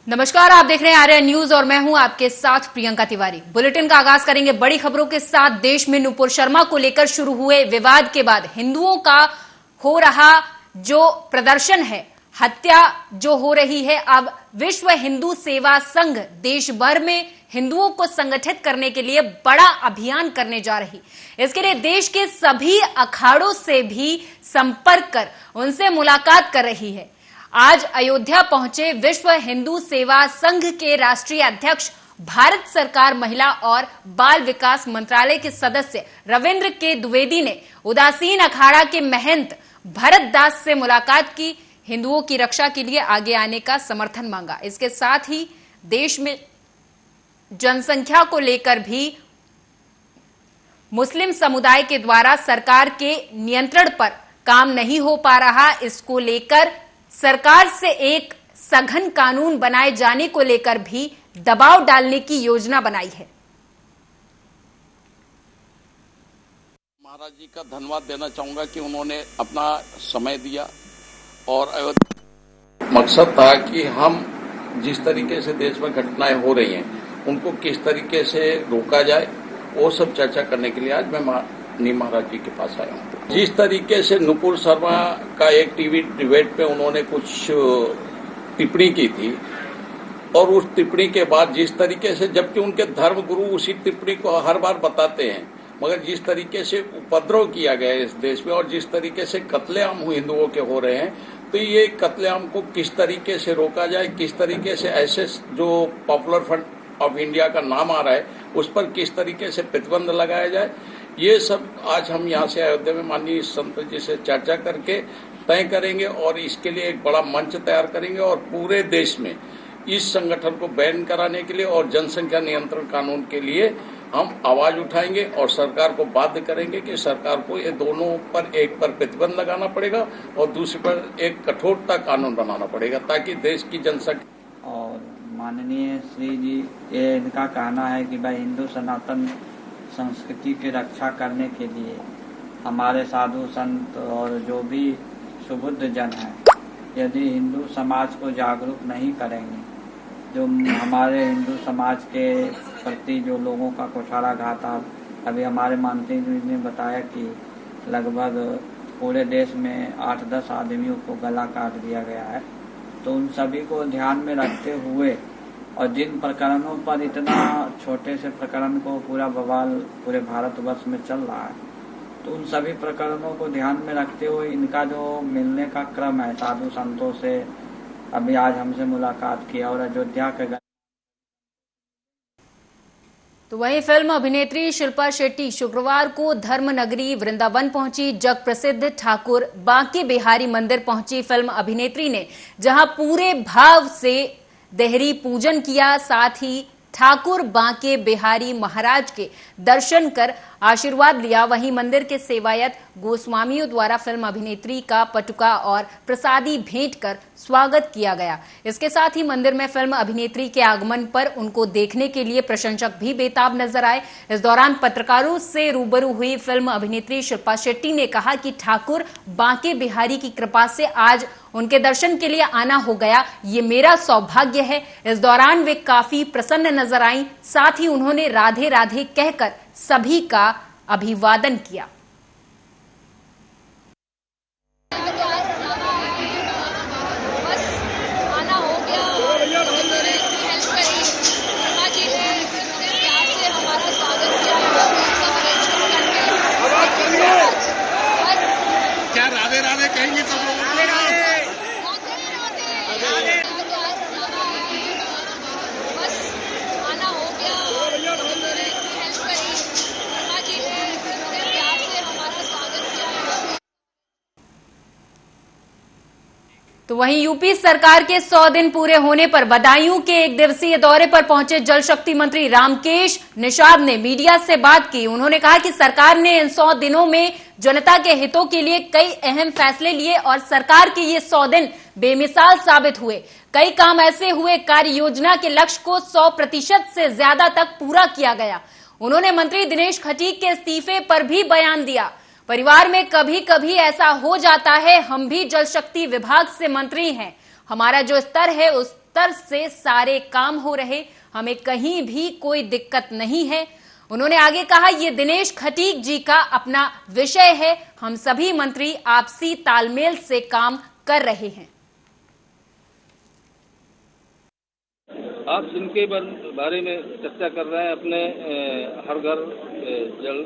नमस्कार, आप देख रहे हैं आर्या न्यूज और मैं हूं आपके साथ प्रियंका तिवारी। बुलेटिन का आगाज करेंगे बड़ी खबरों के साथ। देश में नुपुर शर्मा को लेकर शुरू हुए विवाद के बाद हिंदुओं का हो रहा जो प्रदर्शन है, हत्या जो हो रही है, अब विश्व हिंदू सेवा संघ देश भर में हिंदुओं को संगठित करने के लिए बड़ा अभियान करने जा रही। इसके लिए देश के सभी अखाड़ों से भी संपर्क कर उनसे मुलाकात कर रही है। आज अयोध्या पहुंचे विश्व हिंदू सेवा संघ के राष्ट्रीय अध्यक्ष, भारत सरकार महिला और बाल विकास मंत्रालय के सदस्य रविंद्र के द्विवेदी ने उदासीन अखाड़ा के महंत भरत दास से मुलाकात की। हिंदुओं की रक्षा के लिए आगे आने का समर्थन मांगा। इसके साथ ही देश में जनसंख्या को लेकर भी मुस्लिम समुदाय के द्वारा सरकार के नियंत्रण पर काम नहीं हो पा रहा, इसको लेकर सरकार से एक सघन कानून बनाए जाने को लेकर भी दबाव डालने की योजना बनाई है। महाराज जी का धन्यवाद देना चाहूंगा कि उन्होंने अपना समय दिया और अयोध्या मकसद था कि हम जिस तरीके से देश में घटनाएं हो रही हैं उनको किस तरीके से रोका जाए, वो सब चर्चा करने के लिए आज मैं महाराज जी के पास आया हूँ। जिस तरीके से नुपुर शर्मा का एक टीवी डिबेट पे उन्होंने कुछ टिप्पणी की थी और उस टिप्पणी के बाद जिस तरीके से, जबकि उनके धर्म गुरु उसी टिप्पणी को हर बार बताते हैं, मगर जिस तरीके से उपद्रव किया गया है इस देश में और जिस तरीके से कत्लेआम हिंदुओं के हो रहे हैं, तो ये कत्लेआम को किस तरीके से रोका जाए, किस तरीके से ऐसे जो पॉपुलर फ्रंट ऑफ इंडिया का नाम आ रहा है उस पर किस तरीके से प्रतिबंध लगाया जाए, ये सब आज हम यहाँ से अयोध्या में माननीय संत जी से चर्चा करके तय करेंगे और इसके लिए एक बड़ा मंच तैयार करेंगे और पूरे देश में इस संगठन को बैन कराने के लिए और जनसंख्या नियंत्रण कानून के लिए हम आवाज उठाएंगे और सरकार को बाध्य करेंगे कि सरकार को ये दोनों पर, एक पर प्रतिबंध लगाना पड़ेगा और दूसरे पर एक कठोरता कानून बनाना पड़ेगा ताकि देश की जनसंख्या। और माननीय श्री जी, ये इनका कहना है कि भाई हिंदू सनातन संस्कृति की रक्षा करने के लिए हमारे साधु संत और जो भी सुबुद्ध जन हैं, यदि हिंदू समाज को जागरूक नहीं करेंगे, जो हमारे हिंदू समाज के प्रति जो लोगों का कुठाराघात, अभी हमारे मंत्री जी ने बताया कि लगभग पूरे देश में 8-10 आदमियों को गला काट दिया गया है, तो उन सभी को ध्यान में रखते हुए और जिन प्रकरणों पर इतना छोटे से प्रकरण को पूरा बवाल पूरे भारतवर्ष में चल रहा है, तो उन सभी प्रकरणों को ध्यान में रखते हुए इनका जो मिलने का क्रम है साधु संतों से, अभी आज हमसे मुलाकात किया और अयोध्या के। तो वहीं फिल्म अभिनेत्री शिल्पा शेट्टी शुक्रवार को धर्म नगरी वृंदावन पहुंची। जग प्रसिद्ध ठाकुर बांके बिहारी मंदिर पहुंची फिल्म अभिनेत्री ने, जहां पूरे भाव से देहरी पूजन किया, साथ ही ठाकुर बांके बिहारी महाराज के दर्शन कर आशीर्वाद लिया। वहीं मंदिर के सेवायत गोस्वामियों द्वारा फिल्म अभिनेत्री का पटुका और प्रसादी भेंट कर स्वागत किया गया। इसके साथ ही मंदिर में फिल्म अभिनेत्री के आगमन पर उनको देखने के लिए प्रशंसक भी बेताब नजर आए। इस दौरान पत्रकारों से रूबरू हुई फिल्म अभिनेत्री शिल्पा शेट्टी ने कहा कि ठाकुर बांके बिहारी की कृपा से आज उनके दर्शन के लिए आना हो गया, ये मेरा सौभाग्य है। इस दौरान वे काफी प्रसन्न नजर आईं, साथ ही उन्होंने राधे राधे कहकर सभी का अभिवादन किया। क्या राधे राधे कहेंगे सब लोग? तो वहीं यूपी सरकार के 100 दिन पूरे होने पर बदायूं के एक दिवसीय दौरे पर पहुंचे जल शक्ति मंत्री रामकेश निषाद ने मीडिया से बात की। उन्होंने कहा कि सरकार ने इन 100 दिनों में जनता के हितों के लिए कई अहम फैसले लिए और सरकार के ये 100 दिन बेमिसाल साबित हुए। कई काम ऐसे हुए, कार्य योजना के लक्ष्य को 100% से ज्यादा तक पूरा किया गया। उन्होंने मंत्री दिनेश खटीक के इस्तीफे पर भी बयान दिया। परिवार में कभी कभी ऐसा हो जाता है, हम भी जल शक्ति विभाग से मंत्री हैं, हमारा जो स्तर है उस स्तर से सारे काम हो रहे, हमें कहीं भी कोई दिक्कत नहीं है। उन्होंने आगे कहा, ये दिनेश खटीक जी का अपना विषय है, हम सभी मंत्री आपसी तालमेल से काम कर रहे हैं। आप जिनके बारे में चर्चा कर रहे हैं, अपने हर घर जल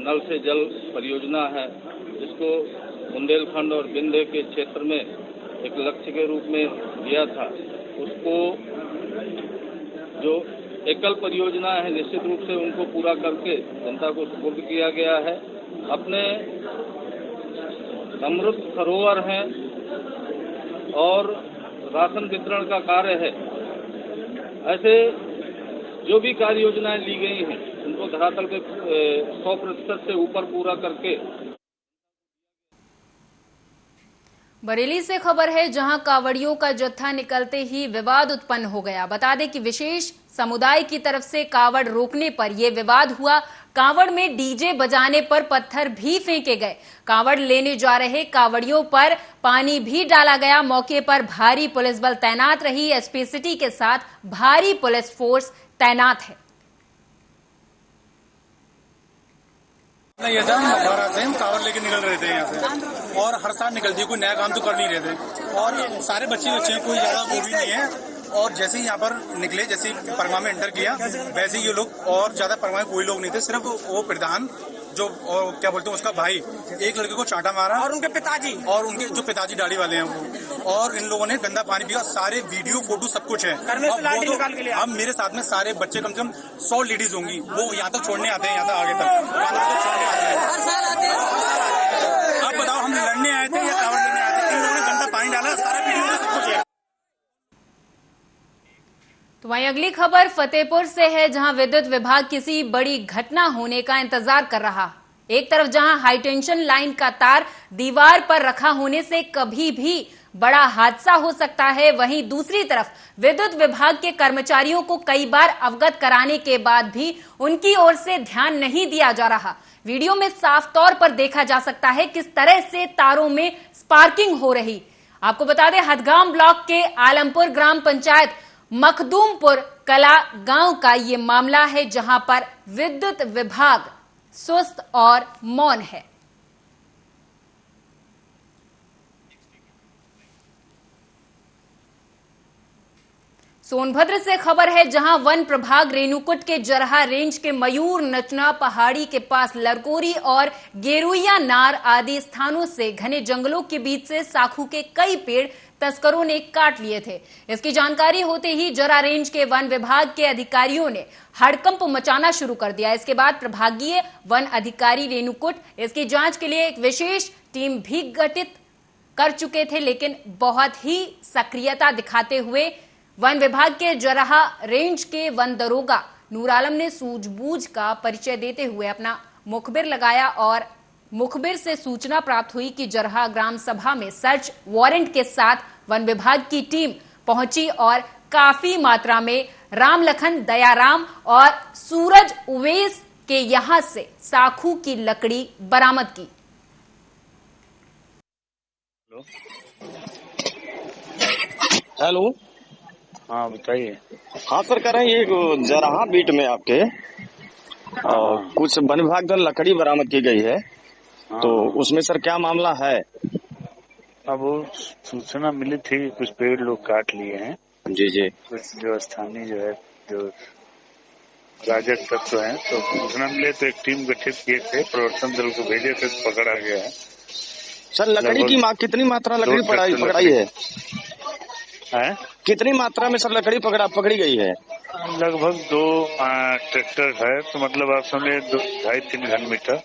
नल से जल परियोजना है, जिसको बुंदेलखंड और विंध्य के क्षेत्र में एक लक्ष्य के रूप में दिया था, उसको जो एकल परियोजना है निश्चित रूप से उनको पूरा करके जनता को सुपुर्द किया गया है। अपने अमृत सरोवर हैं और राशन वितरण का कार्य है। ऐसे जो भी कार्य योजनाएं ली गई हैं उनको धरातल पे 100% से ऊपर पूरा करके। बरेली से खबर है, जहां कांवड़ियों का जत्था निकलते ही विवाद उत्पन्न हो गया। बता दें कि विशेष समुदाय की तरफ से कांवड़ रोकने पर यह विवाद हुआ। कांवड़ में डीजे बजाने पर पत्थर भी फेंके गए। कांवड़ लेने जा रहे कांवड़ियों पर पानी भी डाला गया। मौके पर भारी पुलिस बल तैनात रही। एसपी सिटी के साथ भारी पुलिस फोर्स तैनात है। ये था मथुरा से हम कांवड़ लेके निकल रहे थे यहाँ से, और हर साल निकलती है, कोई नया काम तो कर नहीं रहे थे, और सारे बच्चे कोई ज्यादा वो भी नहीं है। और जैसे ही यहाँ पर निकले, जैसे परमा में एंटर किया, वैसे ही ये लोग, और ज्यादा परमा में कोई लोग नहीं थे, सिर्फ वो प्रधान जो क्या बोलते हैं उसका भाई, एक लड़के को चांटा मारा, और उनके जो पिताजी दाढ़ी वाले हैं वो, और इन लोगों ने गंदा पानी पिया। सारे वीडियो फोटो सब कुछ है। अब मेरे साथ में सारे बच्चे, कम से कम 100 लेडीज होंगी, वो यहाँ तक छोड़ने आते हैं, यहाँ तक आगे तक छोड़ने आते हैं। अब बताओ, हम लड़ने आए थे या कांवड़ लेने आए थे? इन लोगों ने गंदा पानी डाला, सारा वीडियो सब कुछ है। तो वहीं अगली खबर फतेहपुर से है, जहां विद्युत विभाग किसी बड़ी घटना होने का इंतजार कर रहा। एक तरफ जहां हाईटेंशन लाइन का तार दीवार पर रखा होने से कभी भी बड़ा हादसा हो सकता है, वहीं दूसरी तरफ विद्युत विभाग के कर्मचारियों को कई बार अवगत कराने के बाद भी उनकी ओर से ध्यान नहीं दिया जा रहा। वीडियो में साफ तौर पर देखा जा सकता है किस तरह से तारों में स्पार्किंग हो रही। आपको बता दें, हदगाम ब्लॉक के आलमपुर ग्राम पंचायत मखदूमपुर कला गांव का ये मामला है, जहां पर विद्युत विभाग सुस्त और मौन है। सोनभद्र से खबर है, जहां वन प्रभाग रेणुकूट के जरहा रेंज के मयूर नचना पहाड़ी के पास लरकोरी और गेरुइया नार आदि स्थानों से घने जंगलों के बीच से साखू के कई पेड़ तस्करों ने काट लिए थे। इसकी जानकारी होते ही जरहा रेंज के वन विभाग के अधिकारियों ने हड़कंप मचाना शुरू कर दिया। इसके बाद प्रभागीय वन अधिकारी रेणुकूट इसकी जांच के लिए एक विशेष टीम भी गठित कर चुके थे, लेकिन बहुत ही सक्रियता दिखाते हुए वन विभाग के जरहा रेंज के वन दरोगा नूर आलम ने सूझबूझ का परिचय देते हुए अपना मुखबिर लगाया और मुखबिर से सूचना प्राप्त हुई कि जरहा ग्राम सभा में सर्च वारंट के साथ वन विभाग की टीम पहुंची और काफी मात्रा में राम लखन दयाराम और सूरज उवेस के यहां से साखू की लकड़ी बरामद की। हेलो, हाँ बताइए। हाँ सर, कह रहे हैं ये जरहा बीट में आपके कुछ वन विभाग द्वारा लकड़ी बरामद की गई है, तो उसमें सर क्या मामला है? अब वो सूचना मिली थी कि कुछ पेड़ लोग काट लिए हैं। जी जी। कुछ जो स्थानीय जो है जो राजक तत्व हैं, तो सूचना मिले तो एक टीम गठित किए थे, प्रवर्तन दल को भेजे थे, तो पकड़ा गया है। सर लकड़ी की कितनी मात्रा लकड़ी पकड़ाई है? कितनी मात्रा में सर लकड़ी पकड़ी गई है? लगभग 2 ट्रैक्टर है, तो मतलब आप समझे 2.5-3 घन मीटर।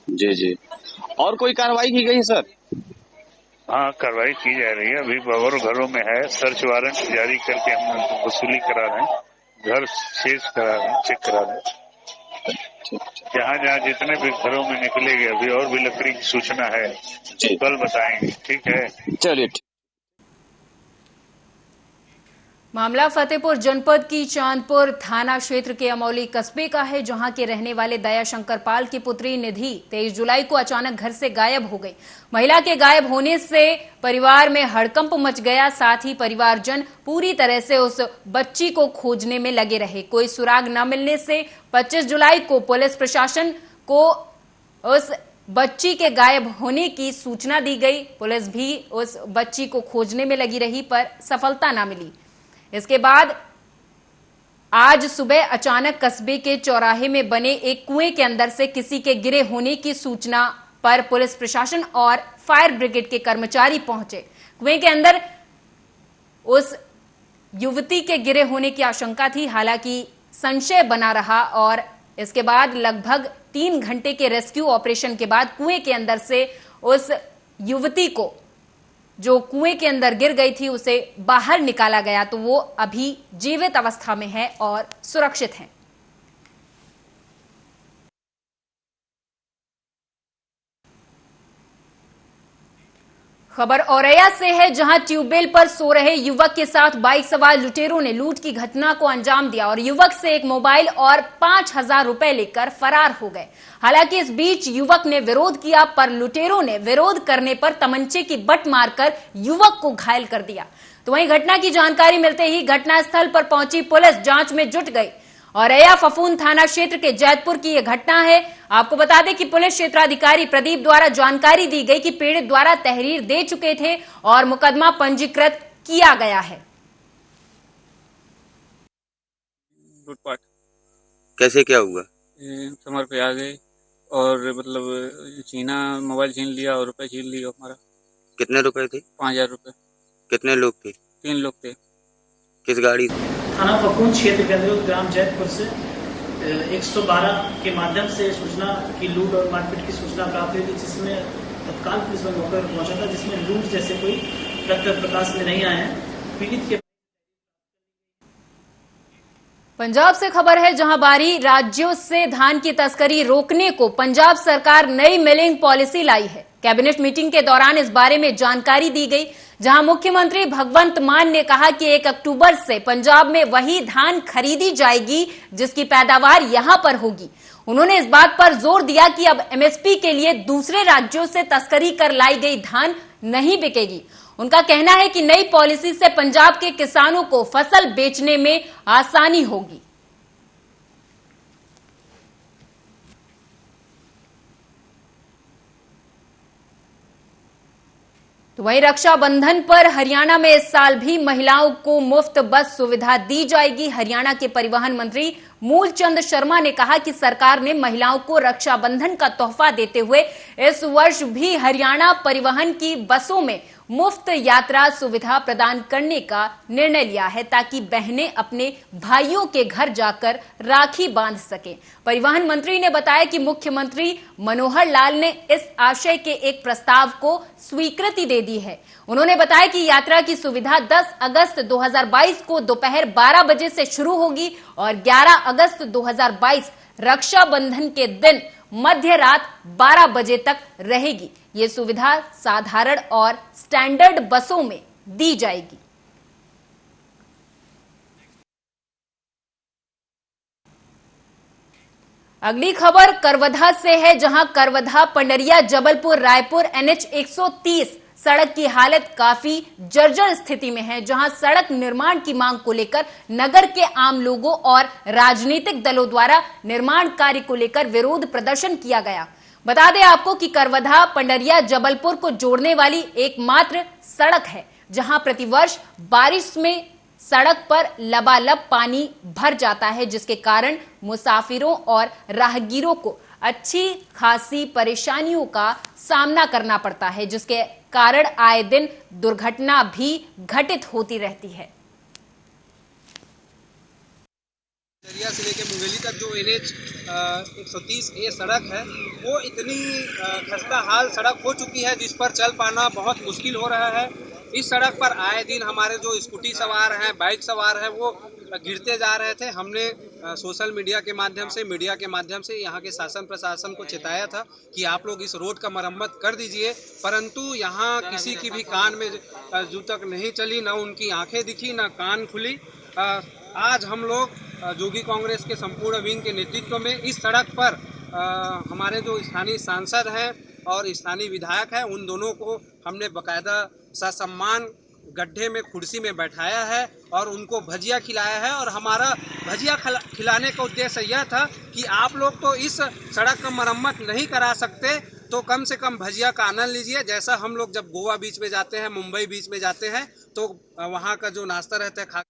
जी जी। और कोई कार्रवाई की गई सर? हाँ, कार्रवाई की जा रही है। अभी और घरों में है, सर्च वारंट जारी करके हम वसूली करा रहे हैं, घर सीज करा रहे हैं, चेक करा रहे हैं। जहाँ जहाँ जितने भी घरों में निकलेंगे, अभी और भी लकड़ी की सूचना है, कल बताएंगे। ठीक है, चलिए। मामला फतेहपुर जनपद की चांदपुर थाना क्षेत्र के अमौली कस्बे का है, जहां के रहने वाले दयाशंकर पाल की पुत्री निधि 23 जुलाई को अचानक घर से गायब हो गई। महिला के गायब होने से परिवार में हड़कंप मच गया। साथ ही परिवारजन पूरी तरह से उस बच्ची को खोजने में लगे रहे। कोई सुराग न मिलने से 25 जुलाई को पुलिस प्रशासन को उस बच्ची के गायब होने की सूचना दी गई। पुलिस भी उस बच्ची को खोजने में लगी रही, पर सफलता न मिली। इसके बाद आज सुबह अचानक कस्बे के चौराहे में बने एक कुएं के अंदर से किसी के गिरे होने की सूचना पर पुलिस प्रशासन और फायर ब्रिगेड के कर्मचारी पहुंचे। कुएं के अंदर उस युवती के गिरे होने की आशंका थी, हालांकि संशय बना रहा और इसके बाद लगभग 3 घंटे के रेस्क्यू ऑपरेशन के बाद कुएं के अंदर से उस युवती को, जो कुएं के अंदर गिर गई थी, उसे बाहर निकाला गया। तो वो अभी जीवित अवस्था में है और सुरक्षित है। खबर औरैया से है, जहां ट्यूबवेल पर सो रहे युवक के साथ बाइक सवार लुटेरों ने लूट की घटना को अंजाम दिया और युवक से एक मोबाइल और 5,000 रुपए लेकर फरार हो गए। हालांकि इस बीच युवक ने विरोध किया, पर लुटेरों ने विरोध करने पर तमंचे की बट मारकर युवक को घायल कर दिया। तो वहीं घटना की जानकारी मिलते ही घटनास्थल पर पहुंची पुलिस जांच में जुट गई। औरैया फफून थाना क्षेत्र के जैतपुर की यह घटना है। आपको बता दें कि पुलिस क्षेत्राधिकारी प्रदीप द्वारा जानकारी दी गई कि पीड़ित द्वारा तहरीर दे चुके थे और मुकदमा पंजीकृत किया गया है। लूटपाट कैसे क्या हुआ? कमर पे आ गए और मतलब छीना, मोबाइल छीन लिया और रुपए छीन लिया हमारा। कितने रुपए थे? 5,000 रुपए। कितने लोग थे? 3 लोग थे। किस गाड़ी? थाना फफून क्षेत्र के अंतर्गत ग्राम जैतपुर से 112 के माध्यम से सूचना की लूट और मारपीट की सूचना प्राप्त हुई थी, जिसमें तत्काल पुलिस बल मौके पर पहुंचा था, जिसमें लूट जैसे कोई तथ्य प्रकाश में नहीं आए हैं। पीड़ित के पंजाब से खबर है, जहां बाहरी राज्यों से धान की तस्करी रोकने को पंजाब सरकार नई मिलिंग पॉलिसी लाई है। कैबिनेट मीटिंग के दौरान इस बारे में जानकारी दी गई, जहां मुख्यमंत्री भगवंत मान ने कहा कि 1 अक्टूबर से पंजाब में वही धान खरीदी जाएगी जिसकी पैदावार यहां पर होगी। उन्होंने इस बात पर जोर दिया कि अब एमएसपी के लिए दूसरे राज्यों से तस्करी कर लाई गई धान नहीं बिकेगी। उनका कहना है कि नई पॉलिसी से पंजाब के किसानों को फसल बेचने में आसानी होगी। तो वहीं रक्षाबंधन पर हरियाणा में इस साल भी महिलाओं को मुफ्त बस सुविधा दी जाएगी। हरियाणा के परिवहन मंत्री मूलचंद शर्मा ने कहा कि सरकार ने महिलाओं को रक्षाबंधन का तोहफा देते हुए इस वर्ष भी हरियाणा परिवहन की बसों में मुफ्त यात्रा सुविधा प्रदान करने का निर्णय लिया है, ताकि बहनें अपने भाइयों के घर जाकर राखी बांध सकें। परिवहन मंत्री ने बताया कि मुख्यमंत्री मनोहर लाल ने इस आशय के एक प्रस्ताव को स्वीकृति दे दी है। उन्होंने बताया कि यात्रा की सुविधा 10 अगस्त 2022 को दोपहर 12 बजे से शुरू होगी और 11 अगस्त 2022 रक्षाबंधन के दिन मध्य रात 12 बजे तक रहेगी। ये सुविधा साधारण और स्टैंडर्ड बसों में दी जाएगी। अगली खबर करवधा से है, जहां करवधा पंडरिया जबलपुर रायपुर NH 130 सड़क की हालत काफी जर्जर स्थिति में है, जहां सड़क निर्माण की मांग को लेकर नगर के आम लोगों और राजनीतिक दलों द्वारा निर्माण कार्य को लेकर विरोध प्रदर्शन किया गया। बता दें आपको कि करवधा पंडरिया जबलपुर को जोड़ने वाली एकमात्र सड़क है, जहां प्रतिवर्ष बारिश में सड़क पर लबालब पानी भर जाता है, जिसके कारण मुसाफिरों और राहगीरों को अच्छी खासी परेशानियों का सामना करना पड़ता है, जिसके कारण आए दिन दुर्घटना भी घटित होती रहती है। दरिया से लेकर मुंगेली तक जो NH 130A सड़क है, वो इतनी खस्ता हाल सड़क हो चुकी है जिस पर चल पाना बहुत मुश्किल हो रहा है। इस सड़क पर आए दिन हमारे जो स्कूटी सवार हैं, बाइक सवार हैं, वो गिरते जा रहे थे। हमने सोशल मीडिया के माध्यम से, मीडिया के माध्यम से यहाँ के शासन प्रशासन को चेताया था कि आप लोग इस रोड का मरम्मत कर दीजिए, परंतु यहाँ किसी की भी कान में जू तक नहीं चली, न उनकी आंखें दिखी, न कान खुली। आज हम लोग जोगी कांग्रेस के संपूर्ण विंग के नेतृत्व में इस सड़क पर हमारे जो स्थानीय सांसद हैं और स्थानीय विधायक हैं, उन दोनों को हमने बाकायदा ससम्मान गड्ढे में कुर्सी में बैठाया है और उनको भजिया खिलाया है। और हमारा भजिया खिलाने का उद्देश्य यह था कि आप लोग तो इस सड़क का मरम्मत नहीं करा सकते, तो कम से कम भजिया का आनंद लीजिए। जैसा हम लोग जब गोवा बीच में जाते हैं, मुंबई बीच में जाते हैं, तो वहाँ का जो नाश्ता रहता है खा।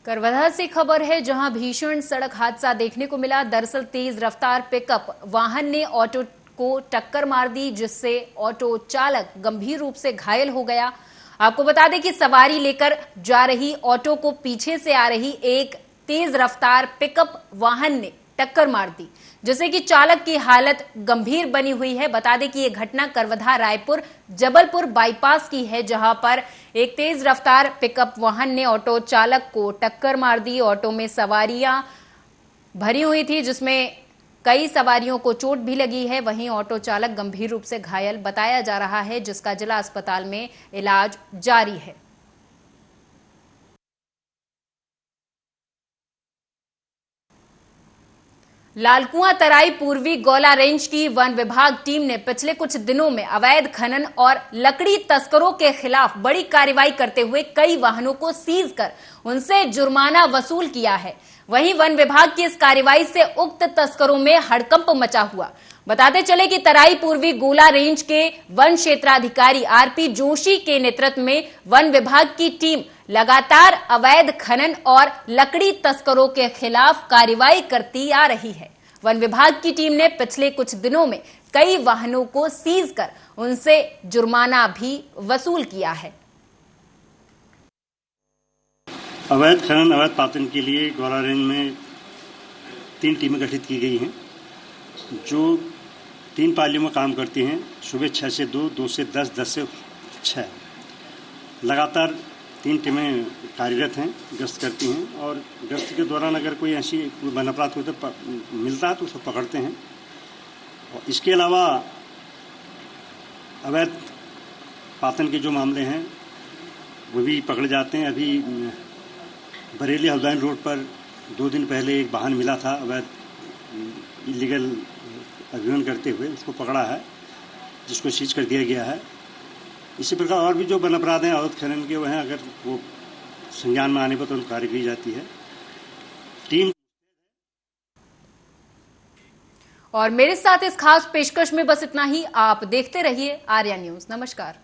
करवधा से खबर है, जहां भीषण सड़क हादसा देखने को मिला। दरअसल तेज रफ्तार पिकअप वाहन ने ऑटो को टक्कर मार दी, जिससे ऑटो चालक गंभीर रूप से घायल हो गया। आपको बता दें कि सवारी लेकर जा रही ऑटो को पीछे से आ रही एक तेज रफ्तार पिकअप वाहन ने टक्कर मार दी, जिससे कि चालक की हालत गंभीर बनी हुई है। बता दें कि यह घटना करवधा रायपुर जबलपुर बाईपास की है, जहां पर एक तेज रफ्तार पिकअप वाहन ने ऑटो चालक को टक्कर मार दी। ऑटो में सवारियां भरी हुई थी, जिसमें कई सवारियों को चोट भी लगी है। वहीं ऑटो चालक गंभीर रूप से घायल बताया जा रहा है, जिसका जिला अस्पताल में इलाज जारी है। लालकुआं तराई पूर्वी गौला रेंज की वन विभाग टीम ने पिछले कुछ दिनों में अवैध खनन और लकड़ी तस्करों के खिलाफ बड़ी कार्रवाई करते हुए कई वाहनों को सीज कर उनसे जुर्माना वसूल किया है। वहीं वन विभाग की इस कार्रवाई से उक्त तस्करों में हड़कंप मचा हुआ। बताते चले कि तराई पूर्वी गोला रेंज के वन क्षेत्राधिकारी आरपी जोशी के नेतृत्व में वन विभाग की टीम लगातार अवैध खनन और लकड़ी तस्करों के खिलाफ कार्रवाई करती आ रही है। वन विभाग की टीम ने पिछले कुछ दिनों में कई वाहनों को सीज कर उनसे जुर्माना भी वसूल किया है। अवैध खनन अवैध पातन के लिए गौरा रेंज में 3 टीमें गठित की गई हैं, जो 3 पालियों में काम करती हैं। सुबह 6 से 2, 2 से 10, 10 से 6 लगातार 3 टीमें कार्यरत हैं, गश्त करती हैं। और गश्त के दौरान अगर कोई ऐसी वन अपराध होता तो मिलता है तो उसको पकड़ते हैं। और इसके अलावा अवैध पातन के जो मामले हैं वो भी पकड़े जाते हैं। अभी बरेली हल्द्वानी रोड पर 2 दिन पहले एक वाहन मिला था अवैध इलीगल अभियान करते हुए, उसको पकड़ा है, जिसको सीज कर दिया गया है। इसी प्रकार और भी जो वन अपराध हैं अवैध खनन के, वह हैं, अगर वो संज्ञान में आने पर तो उनको कार्रवाई की जाती है। टीम और मेरे साथ इस खास पेशकश में बस इतना ही। आप देखते रहिए आर्या न्यूज। नमस्कार।